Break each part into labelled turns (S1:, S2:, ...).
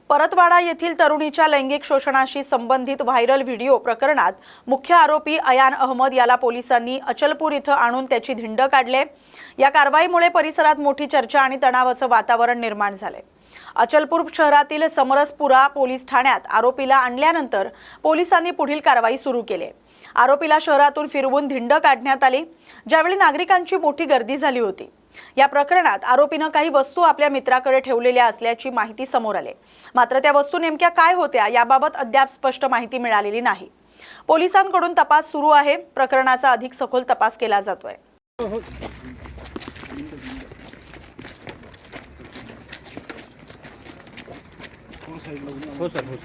S1: परतवाडा येथील तरुणीच्या लैंगिक शोषणाशी संबंधित व्हायरल व्हिडिओ प्रकरणात मुख्य आरोपी अयान अहमद याला पोलिसांनी अचलपूर इथं आणून त्याची धिंड काढले। या कारवाईमुळे परिसरात मोठी चर्चा आणि तणावाचं वातावरण निर्माण झाले। अचलपूर शहरातील समरसपुरा पोलीस ठाण्यात आरोपीला आणल्यानंतर पोलिसांनी पुढील कारवाई सुरू केली। आरोपीला शहरातून फिरवून धिंड काढण्यात आली, ज्यावेळी नागरिकांची मोठी गर्दी झाली होती। या प्रकरणात आरोपीने काही वस्तू आपल्या मित्राकडे ठेवलेल्या असल्याची माहिती समोर आली। मात्र त्या वस्तू नेमक्या काय होत्या याबाबत अद्याप स्पष्ट माहिती मिळालेली नाही। पोलिसांकडून तपास सुरू आहे। प्रकरणाचा अधिक सखोल तपास केला जातोय।
S2: हो सर, हो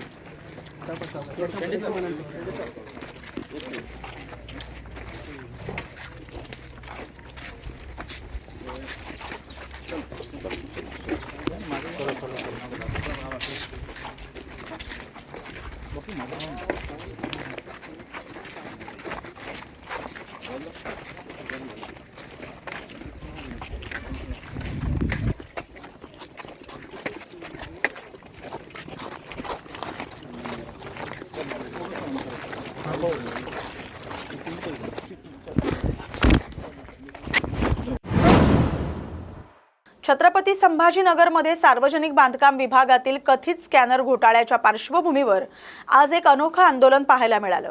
S1: छत्रपती संभाजीनगरमध्ये सार्वजनिक बांधकाम विभागातील कथित स्कॅनर घोटाळ्याच्या पार्श्वभूमीवर आज एक अनोखं आंदोलन पाहायला मिळालं।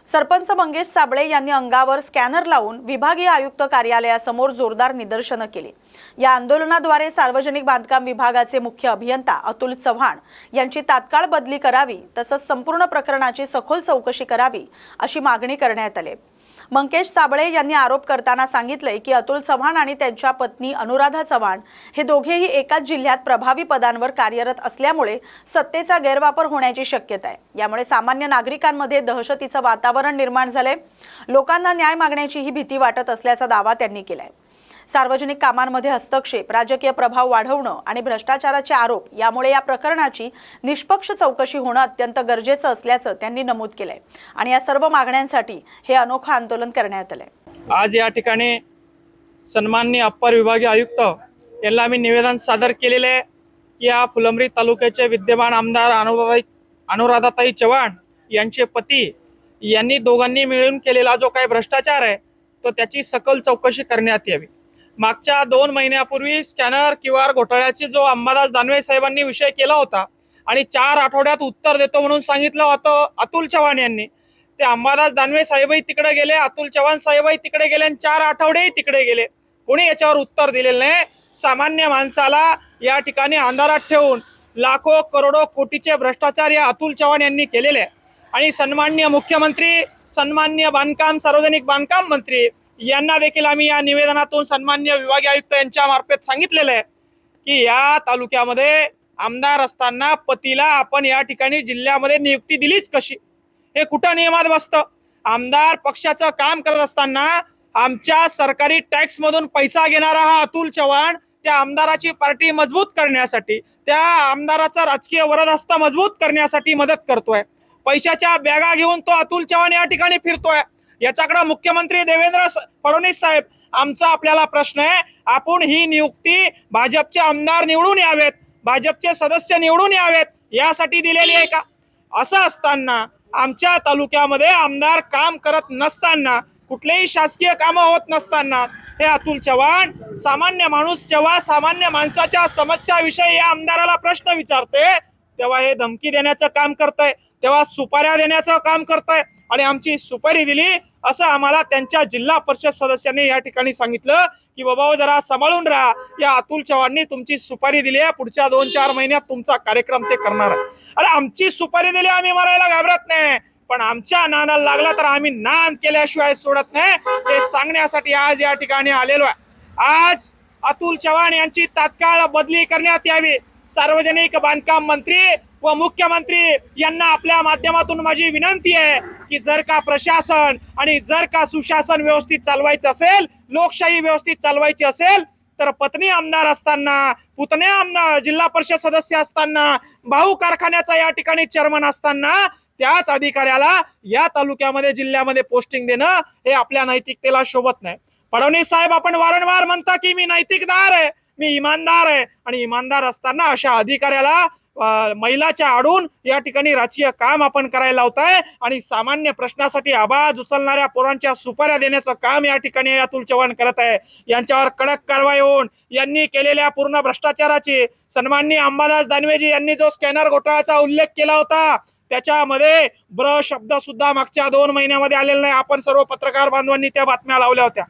S1: सरपंच मंगेश साबळे यांनी अंगावर स्कॅनर लावून विभागीय आयुक्त कार्यालयासमोर जोरदार निदर्शनं केली। या आंदोलनाद्वारे सार्वजनिक बांधकाम विभागाचे मुख्य अभियंता अतुल चव्हाण यांची तात्काळ बदली करावी, तसंच संपूर्ण प्रकरणाची सखोल चौकशी करावी अशी मागणी करण्यात आली। मंगेश साबळे यांनी आरोप करताना सांगितले की अतुल चव्हाण आणि त्यांच्या पत्नी अनुराधा चव्हाण हे दोघेही एकाच जिल्ह्यात प्रभावी पदांवर कार्यरत असल्यामुळे सत्तेचा गैरवापर होण्याची शक्यता आहे। यामुळे सामान्य नागरिकांमध्ये दहशतीचं वातावरण निर्माण झाले। लोकांना न्याय मागण्याची ही भीती वाटत असल्याचा दावा त्यांनी केलाय। सार्वजनिक कामांमध्ये हस्तक्षेप, राजकीय प्रभाव वाढवणं आणि भ्रष्टाचाराचे आरोप यामुळे या प्रकरणाची निष्पक्ष चौकशी होणं अत्यंत गरजेचं असल्याचं त्यांनी नमूद केलंय आणि या सर्व मागण्यांसाठी हे अनोखं आंदोलन करण्यात आलंय।
S3: आज या ठिकाणी सन्माननीय अप्पर विभागीय आयुक्त यांना आम्ही निवेदन सादर केलेले आहे की या फुलंब्री तालुक्याचे विद्यमान आमदार अनुराधाताई चव्हाण यांचे पती यांनी दोघांनी मिळून केलेला जो काही भ्रष्टाचार आहे तो त्याची सखोल चौकशी करण्यात यावी। मागच्या 2 महिन्यापूर्वी स्कॅनर QR घोटाळ्याची जो अंबादास दानवे साहेबांनी विषय केला होता आणि 4 आठवड्यात उत्तर देतो म्हणून सांगितलं होतं अतुल चव्हाण यांनी, ते अंबादास दानवे साहेबही तिकडे गेले, अतुल चव्हाण साहेबही तिकडे गेले आणि 4 आठवडेही तिकडे गेले। कोणी याच्यावर उत्तर दिलेलं नाही। सामान्य माणसाला या ठिकाणी अंधारात ठेवून लाखो करोडो कोटीचे भ्रष्टाचार या अतुल चव्हाण यांनी केलेले आहे आणि सन्माननीय मुख्यमंत्री, सन्माननीय सार्वजनिक बांधकाम मंत्री यांना देखील आम्ही या निवेदनातून सन्माननीय विभागीय आयुक्त यांच्या मार्फत सांगितलेलं आहे की या तालुक्यामध्ये आमदार असताना पतीला आपण या ठिकाणी जिल्ह्यामध्ये नियुक्ती दिलीच कशी? हे कुठं नियमात बसतं? आमदार पक्षाचं काम करत असताना आमच्या सरकारी टॅक्स मधून पैसा घेणारा हा अतुल चव्हाण त्या आमदाराची पार्टी मजबूत करण्यासाठी, त्या आमदाराचा राजकीय वरदहस्त मजबूत करण्यासाठी मदत करतोय। पैशाच्या बॅगा घेऊन तो अतुल चव्हाण या ठिकाणी फिरतोय। याच्याकडे मुख्यमंत्री देवेंद्र फडणवीस साहेब, आमचा आपल्याला प्रश्न आहे, आपण ही नियुक्ती भाजपचे आमदार निवडून यावेत, भाजपचे सदस्य निवडून यावेत यासाठी दिलेली आहे का? असं असताना आमच्या तालुक्यामध्ये आमदार काम करत नसताना, कुठलेही शासकीय कामं होत नसताना हे अतुल चव्हाण सामान्य माणूस जेव्हा सामान्य माणसाच्या समस्याविषयी या आमदाराला प्रश्न विचारते तेव्हा हे धमकी देण्याचं काम करतंय, तेव्हा सुपाऱ्या देण्याचं काम करतंय आणि आमची सुपारी दिली असं आम्हाला त्यांच्या जिल्हा परिषद सदस्यांनी या ठिकाणी सांगितलं की बाबा जरा सांभाळून राहा, या अतुल चव्हाणनी तुमची सुपारी दिली आहे, पुढच्या 2-4 महिन्यात तुमचा कार्यक्रम ते करणार आहे। अरे आमची सुपारी दिली, आम्ही मरायला घाबरत नाही, पण आमच्या नादाला लागला तर आम्ही नाद केल्याशिवाय सोडत नाही, हे सांगण्यासाठी आज या ठिकाणी आलेलो आहे। आज अतुल चव्हाण यांची तात्काळ बदली करण्यात यावी। सार्वजनिक बांधकाम मंत्री व मुख्यमंत्री यांना आपल्या माध्यमातून माझी विनंती आहे की जर का प्रशासन आणि जर का सुशासन व्यवस्थित चालवायचं असेल, लोकशाही व्यवस्थित चालवायची असेल तर पत्नी आमदार असताना, पुतण्या आमदार जिल्हा परिषद सदस्य असताना, भाऊ कारखान्याचा या ठिकाणी चेअरमन असताना त्याच अधिकाऱ्याला या तालुक्यामध्ये जिल्ह्यामध्ये पोस्टिंग देणं हे आपल्या नैतिकतेला शोभत नाही। फडणवीस साहेब आपण वारंवार म्हणता की मी नैतिकदार आहे, मी इमानदार आहे, आणि इमानदार असताना अशा अधिकाऱ्याला महिलाच्या आडून या ठिकाणी राजकीय काम आपण करायला लावताय आणि सामान्य प्रश्नासाठी आवाज उचलणाऱ्या पोरांच्या सुपाऱ्या देण्याचं काम या ठिकाणी अतुल चव्हाण करत आहे। यांच्यावर कडक कारवाई होऊन यांनी केलेल्या पूर्ण भ्रष्टाचाराची सन्माननीय अंबादास दानवेजी यांनी जो स्कॅनर घोटाळ्याचा उल्लेख केला होता त्याच्यामध्ये ब्र शब्द सुद्धा मागच्या 2 महिन्यामध्ये आलेला नाही। आपण सर्व पत्रकार बांधवांनी त्या बातम्या लावल्या होत्या।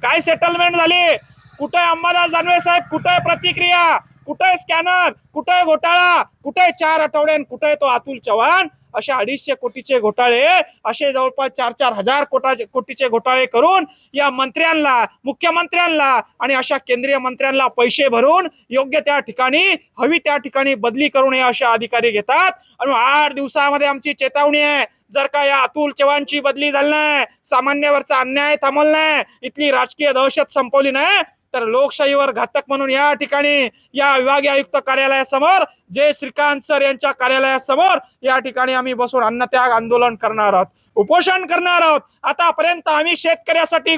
S3: काय सेटलमेंट झाली? कुठे अंबादास दानवे साहेब? कुठे प्रतिक्रिया? कुठे स्कॅनर? कुठे घोटाळा? कुठे 4 आठवड्यान? कुठे तो अतुल चव्हाण? असे 250 कोटीचे घोटाळे, असे जवळपास 4-4 हजार कोटीचे घोटाळे करून या मंत्र्यांना, मुख्यमंत्र्यांना आणि अशा केंद्रीय मंत्र्यांना पैसे भरून योग्य त्या ठिकाणी हवी त्या ठिकाणी बदली करून हे असे अधिकारी घेतात। आणि 8 दिवसामध्ये आमची चेतावणी आहे, जर का या अतुल चव्हाणची बदली झाली नाही, सामान्यावरचा अन्याय थांबवला नाही, इथली राजकीय दहशत संपवली नाही तर लोकशाहीवर घातक म्हणून या ठिकाणी या विभागीय आयुक्त कार्यालयासमोर जे श्रीकांत सर यांच्या कार्यालयासमोर या ठिकाणी आम्ही बसून अन्नत्याग आंदोलन करणार आहोत, उपोषण करणार आहोत। आतापर्यंत आम्ही शेतकऱ्यासाठी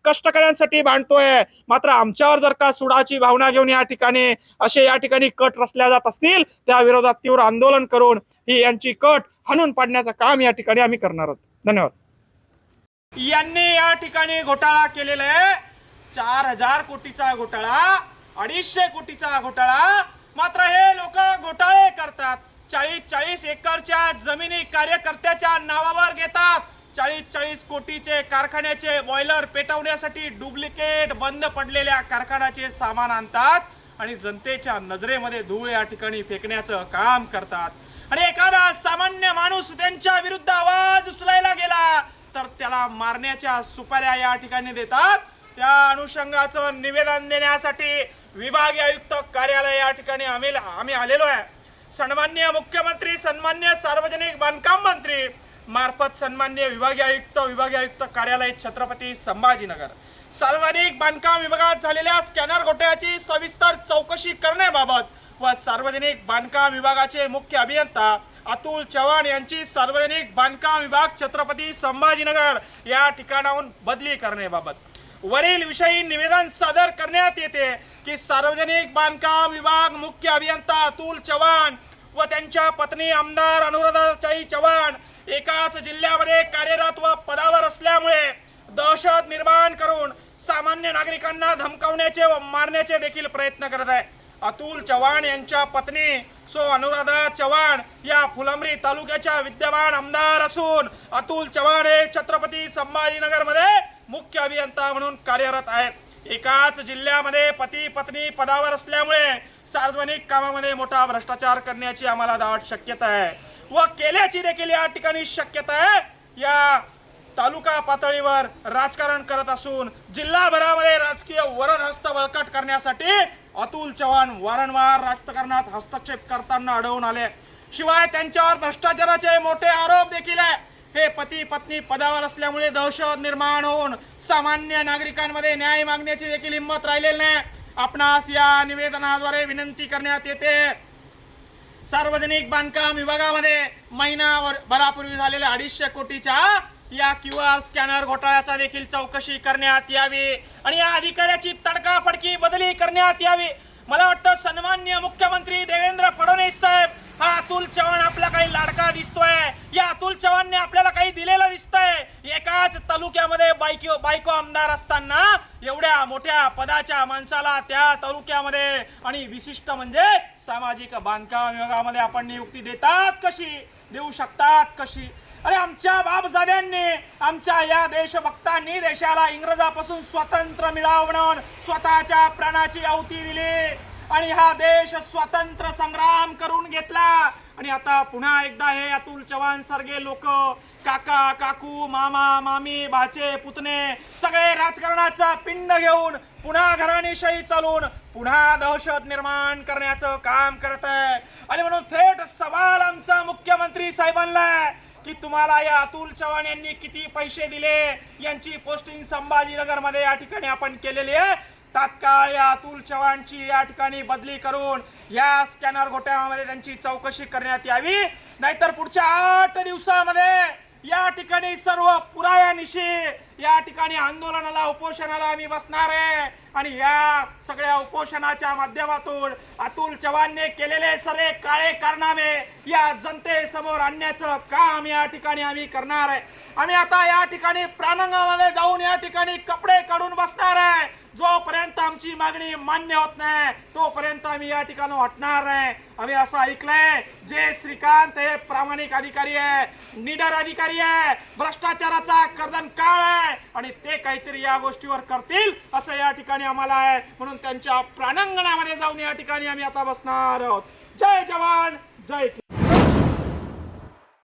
S3: कष्टकऱ्यांसाठी भांडतोय, मात्र आमच्यावर जर का सुडाची भावना घेऊन या ठिकाणी कट रचल्या जात असतील त्या विरोधात तीव्र आंदोलन करून ही यांची कट हाणून पाडण्याचं काम या ठिकाणी आम्ही करणार आहोत। धन्यवाद। यांनी या ठिकाणी घोटाळा केलेला आहे, 4000 कोटीचा घोटाळा, 250 कोटीचा घोटाळा। मात्र हे लोक घोटाळे करतात, 40-40 एकरच्या जमिनी कार्यकर्त्याच्या नावावर घेतात, 40-40 कोटीचे कारखान्याचे बॉयलर पेटवण्यासाठी डुप्लिकेट बंद पडलेल्या कारखान्याचे सामान आणतात आणि जनतेच्या नजरेमध्ये धूळ या ठिकाणी फेकण्याचं काम करतात। आणि एखादा सामान्य माणूस त्यांच्या विरुद्ध आवाज उचलायला गेला तर त्याला मारण्याच्या सुपाऱ्या या ठिकाणी देतात। त्या अनुषंगाचं निवेदन देण्यासाठी विभागीय आयुक्त कार्यालय या ठिकाणी आम्ही आलेलो आहे। सन्माननीय मुख्यमंत्री, सन्माननीय सार्वजनिक बांधकाम मंत्री मार्फत सन्माननीय विभागीय आयुक्त कार्यालय छत्रपती संभाजीनगर सार्वजनिक बांधकाम विभागात झालेल्या स्कॅनर घोटाळ्याची सविस्तर चौकशी करण्याबाबत व सार्वजनिक बांधकाम विभागाचे मुख्य अभियंता अतुल चव्हाण यांची सार्वजनिक बांधकाम विभाग छत्रपती संभाजीनगर या ठिकाणाहून बदली करण्याबाबत वरील विषयी निवेदन सादर करण्यात येते की सार्वजनिक बांधकाम विभाग मुख्य अभियंता अतुल चव्हाण व त्यांच्या पत्नी आमदार अनुराधाताई चव्हाण एकाच जिल्ह्यामध्ये कार्यरत व पदावर असल्यामुळे दहशत निर्माण करून सामान्य नागरिकांना धमकावण्याचे व मारण्याचे देखील प्रयत्न करत आहे। अतुल चव्हाण यांच्या पत्नी अनुराधा चव्हाण या फुलंब्री तालुक्याच्या विद्यमान आमदार असून अतुल चव्हाण हे छत्रपती संभाजीनगर मध्ये मुख्य अभियंता म्हणून कार्यरत आहेत। एकाच जिल्ह्यामध्ये पती पत्नी पदावर असल्यामुळे सार्वजनिक कामामध्ये मोठा भ्रष्टाचार करण्याची आम्हाला दाट शक्यता आहे व केल्याची देखील या ठिकाणी शक्यता आहे। या तालुका पातळीवर राजकारण करत असून जिल्हाभरामध्ये राजकीय वरदहस्त बळकट करण्यासाठी अतुल चव्हाण वारंवार राजकारणात हस्तक्षेप करताना आढळून आले। शिवाय त्यांच्यावर भ्रष्टाचाराचे मोठे आरोप देखील आहे। हे पती पत्नी पदावर असल्यामुळे दहशत निर्माण होऊन सामान्य नागरिकांमध्ये न्याय मागण्याची देखील हिंमत राहिलेली नाही। आपणास या निवेदनाद्वारे विनंती करण्यात येते, सार्वजनिक बांधकाम विभागामध्ये महिनाभरापूर्वी झालेल्या 250 कोटीच्या या QR स्कॅनर घोटाळ्याचा देखील चौकशी करण्यात यावी आणि या अधिकाऱ्याची तडकाफडकी बदली करण्यात यावी। मला वाटतं सन्माननीय मुख्यमंत्री देवेंद्र फडणवीस साहेब, हा अतुल चव्हाण आपला काही लाडका दिसतोय, या अतुल चव्हाणने आपल्याला काही दिलेलं दिसतंय। एकाच तालुक्यामध्ये बायको आमदार असताना एवढ्या मोठ्या पदाच्या माणसाला त्या तालुक्यामध्ये आणि विशिष्ट म्हणजे सामाजिक बांधकाम विभागामध्ये आपण नियुक्ती देऊ शकतात कशी? अरे आमच्या बापजाद्यांनी, आमच्या या देशभक्तांनी देशाला इंग्रजापासून स्वातंत्र्य मिळवून स्वतःच्या प्राणाची आहुती दिली आणि हा देश स्वातंत्र्य संग्राम करून घेतला। आणि आता पुन्हा एकदा हे अतुल चव्हाण सारखे लोक काका काकू मामा मामी भाचे पुतणे सगळे राजकारणाचा पिंड घेऊन पुन्हा घराणेशाही चालून पुन्हा दहशत निर्माण करण्याचं काम करत आहे। आणि म्हणून थेट सवाल आमचा मुख्यमंत्री साहेबांना की तुम्हाला या अतुल चव्हाण यांनी किती पैसे दिले, यांची पोस्टिंग संभाजीनगर मध्ये या ठिकाणी आपण केलेली आहे। तात्काळ या अतुल चव्हाणची या ठिकाणी बदली करून या स्कॅनर घोटाळ्यामध्ये त्यांची चौकशी करण्यात यावी, नाहीतर पुढच्या 8 दिवसामध्ये या ठिकाणी सर्व पुराव्यानिशी या ठिकाणी आंदोलनाला उपोषणाला आम्ही बसणार आहे आणि या सगळ्या उपोषणाच्या माध्यमातून अतुल चव्हाणने केलेले सर्व काळे कारनामे या जनतेसमोर आणण्याचं काम या ठिकाणी आम्ही करणार आहे। आम्ही आता या ठिकाणी प्रांगणामध्ये जाऊन या ठिकाणी कपडे काढून बसणार आहे। जोपर्यंत आमची मागणी मान्य होत नाही तोपर्यंत आम्ही या ठिकाणी हटणार नाही। आम्ही असं ऐकलंय जे श्रीकांत हे प्रामाणिक अधिकारी आहे, निडर अधिकारी आहे, भ्रष्टाचाराचा कर्दन काळ आहे आणि ते काहीतरी या गोष्टीवर करतील असं या ठिकाणी आम्हाला आहे। म्हणून त्यांच्या प्रांगणामध्ये जाऊन या ठिकाणी आम्ही आता बसणार आहोत। जय जवान जय किसान।